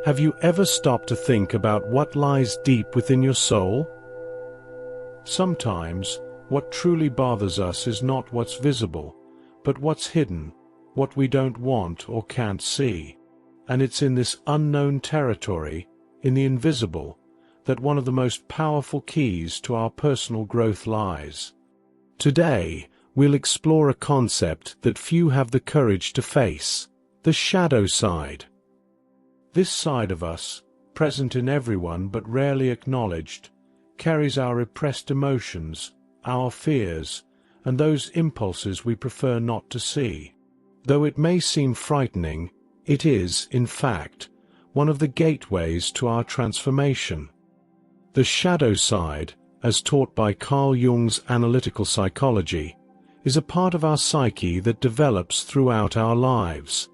Have you ever stopped to think about what lies deep within your soul? Sometimes, what truly bothers us is not what's visible, but what's hidden, what we don't want or can't see. And it's in this unknown territory, in the invisible, that one of the most powerful keys to our personal growth lies. Today, we'll explore a concept that few have the courage to face: the shadow side. This side of us, present in everyone but rarely acknowledged, carries our repressed emotions, our fears, and those impulses we prefer not to see. Though it may seem frightening, it is, in fact, one of the gateways to our transformation. The shadow side, as taught by Carl Jung's analytical psychology, is a part of our psyche that develops throughout our lives.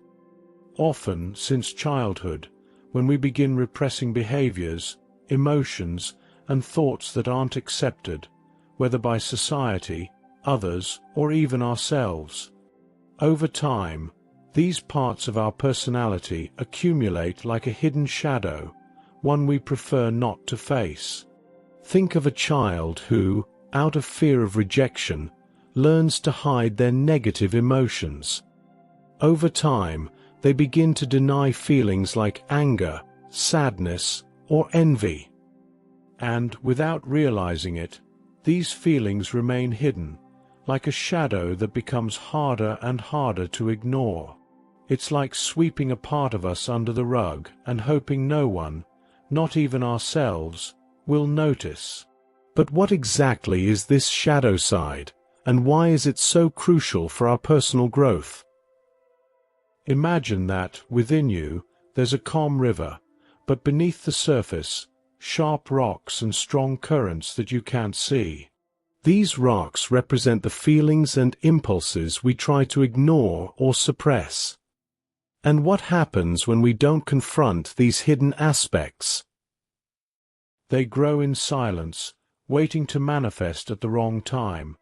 Often since childhood, when we begin repressing behaviors, emotions, and thoughts that aren't accepted, whether by society, others, or even ourselves. Over time, these parts of our personality accumulate like a hidden shadow, one we prefer not to face. Think of a child who, out of fear of rejection, learns to hide their negative emotions. Over time, they begin to deny feelings like anger, sadness, or envy. And, without realizing it, these feelings remain hidden, like a shadow that becomes harder and harder to ignore. It's like sweeping a part of us under the rug and hoping no one, not even ourselves, will notice. But what exactly is this shadow side, and why is it so crucial for our personal growth? Imagine that, within you, there's a calm river, but beneath the surface, sharp rocks and strong currents that you can't see. These rocks represent the feelings and impulses we try to ignore or suppress. And what happens when we don't confront these hidden aspects? They grow in silence, waiting to manifest at the wrong time,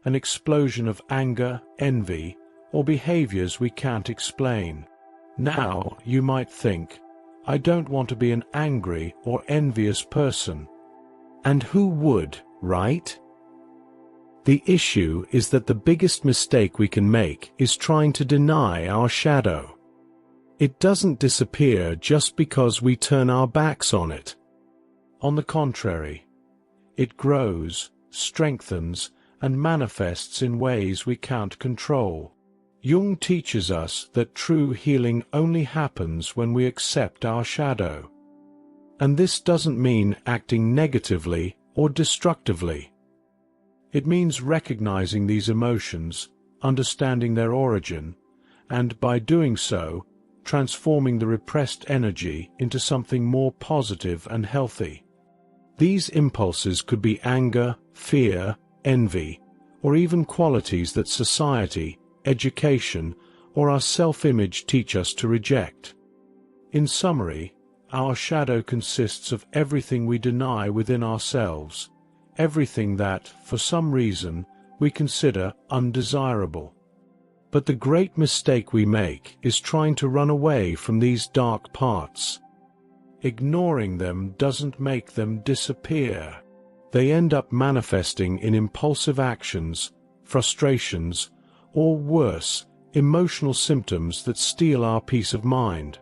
an explosion of anger, envy, or behaviors we can't explain. Now, you might think, I don't want to be an angry or envious person. And who would, right? The issue is that the biggest mistake we can make is trying to deny our shadow. It doesn't disappear just because we turn our backs on it. On the contrary, it grows, strengthens, and manifests in ways we can't control. Jung teaches us that true healing only happens when we accept our shadow. And this doesn't mean acting negatively or destructively. It means recognizing these emotions, understanding their origin, and by doing so, transforming the repressed energy into something more positive and healthy. These impulses could be anger, fear, envy, or even qualities that society, education, or our self-image teach us to reject. In summary, our shadow consists of everything we deny within ourselves, everything that, for some reason, we consider undesirable. But the great mistake we make is trying to run away from these dark parts. Ignoring them doesn't make them disappear. They end up manifesting in impulsive actions, frustrations, or worse, emotional symptoms that steal our peace of mind.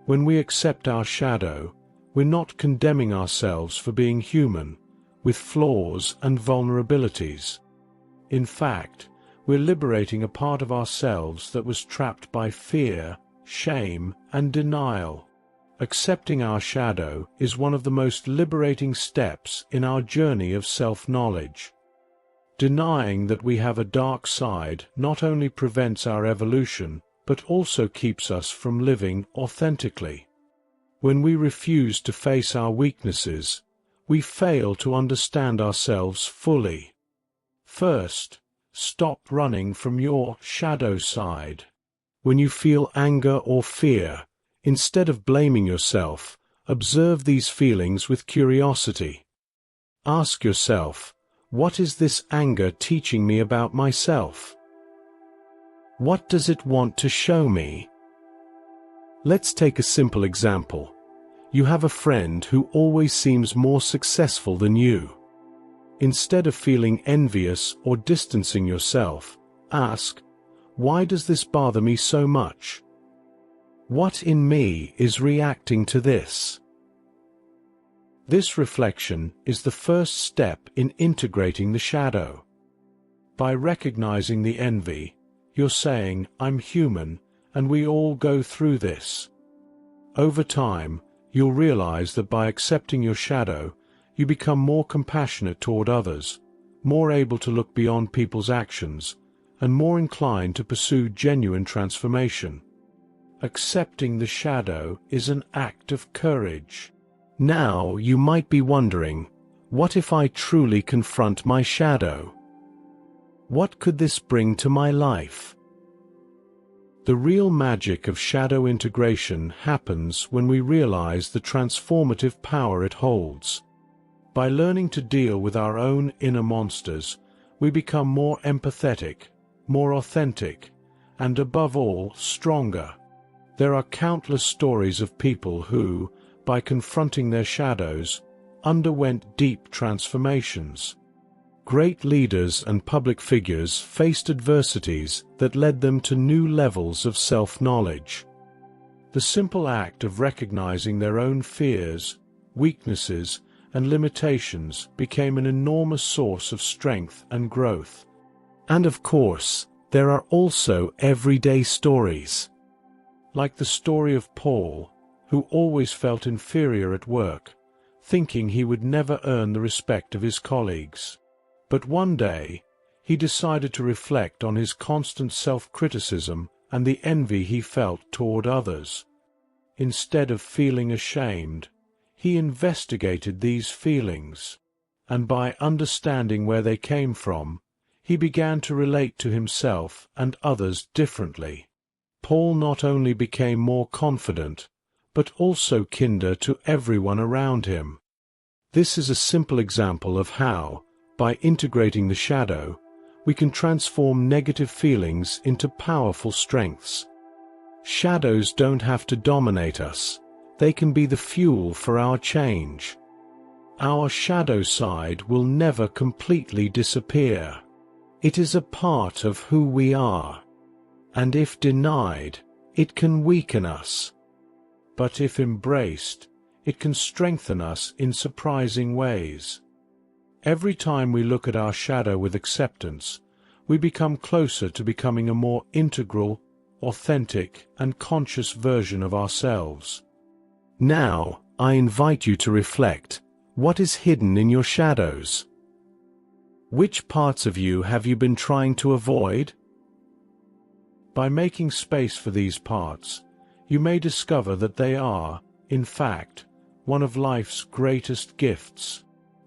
When we accept our shadow, we're not condemning ourselves for being human, with flaws and vulnerabilities. In fact, we're liberating a part of ourselves that was trapped by fear, shame, and denial. Accepting our shadow is one of the most liberating steps in our journey of self-knowledge. Denying that we have a dark side not only prevents our evolution, but also keeps us from living authentically. When we refuse to face our weaknesses, we fail to understand ourselves fully. First, stop running from your shadow side. When you feel anger or fear, instead of blaming yourself, observe these feelings with curiosity. Ask yourself, what is this anger teaching me about myself? What does it want to show me? Let's take a simple example. You have a friend who always seems more successful than you. Instead of feeling envious or distancing yourself, ask, why does this bother me so much? What in me is reacting to this? This reflection is the first step in integrating the shadow. By recognizing the envy, you're saying, I'm human, and we all go through this. Over time, you'll realize that by accepting your shadow, you become more compassionate toward others, more able to look beyond people's actions, and more inclined to pursue genuine transformation. Accepting the shadow is an act of courage. Now you might be wondering, what if I truly confront my shadow? What could this bring to my life? The real magic of shadow integration happens when we realize the transformative power it holds. By learning to deal with our own inner monsters, we become more empathetic, more authentic, and above all, stronger. There are countless stories of people who, by confronting their shadows, underwent deep transformations. Great leaders and public figures faced adversities that led them to new levels of self-knowledge. The simple act of recognizing their own fears, weaknesses, and limitations became an enormous source of strength and growth. And of course, there are also everyday stories. Like the story of Paul, who always felt inferior at work, thinking he would never earn the respect of his colleagues. But one day, he decided to reflect on his constant self-criticism and the envy he felt toward others. Instead of feeling ashamed, he investigated these feelings, and by understanding where they came from, he began to relate to himself and others differently. Paul not only became more confident, but also kinder to everyone around him. This is a simple example of how, by integrating the shadow, we can transform negative feelings into powerful strengths. Shadows don't have to dominate us. They can be the fuel for our change. Our shadow side will never completely disappear. It is a part of who we are. And if denied, it can weaken us. But if embraced, it can strengthen us in surprising ways. Every time we look at our shadow with acceptance, we become closer to becoming a more integral, authentic, and conscious version of ourselves. Now, I invite you to reflect. What is hidden in your shadows? Which parts of you have you been trying to avoid? By making space for these parts, you may discover that they are, in fact, one of life's greatest gifts.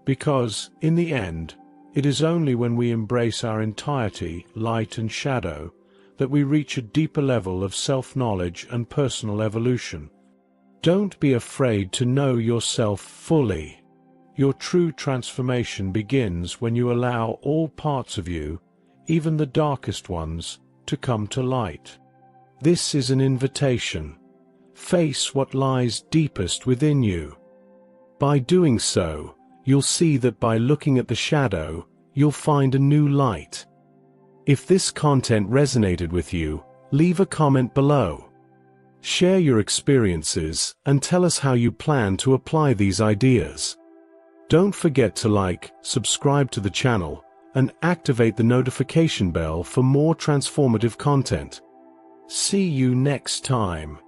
Because, in the end, it is only when we embrace our entirety, light and shadow, that we reach a deeper level of self-knowledge and personal evolution. Don't be afraid to know yourself fully. Your true transformation begins when you allow all parts of you, even the darkest ones, to come to light. This is an invitation. Face what lies deepest within you. By doing so, you'll see that by looking at the shadow, you'll find a new light. If this content resonated with you, leave a comment below. Share your experiences and tell us how you plan to apply these ideas. Don't forget to like, subscribe to the channel, and activate the notification bell for more transformative content. See you next time.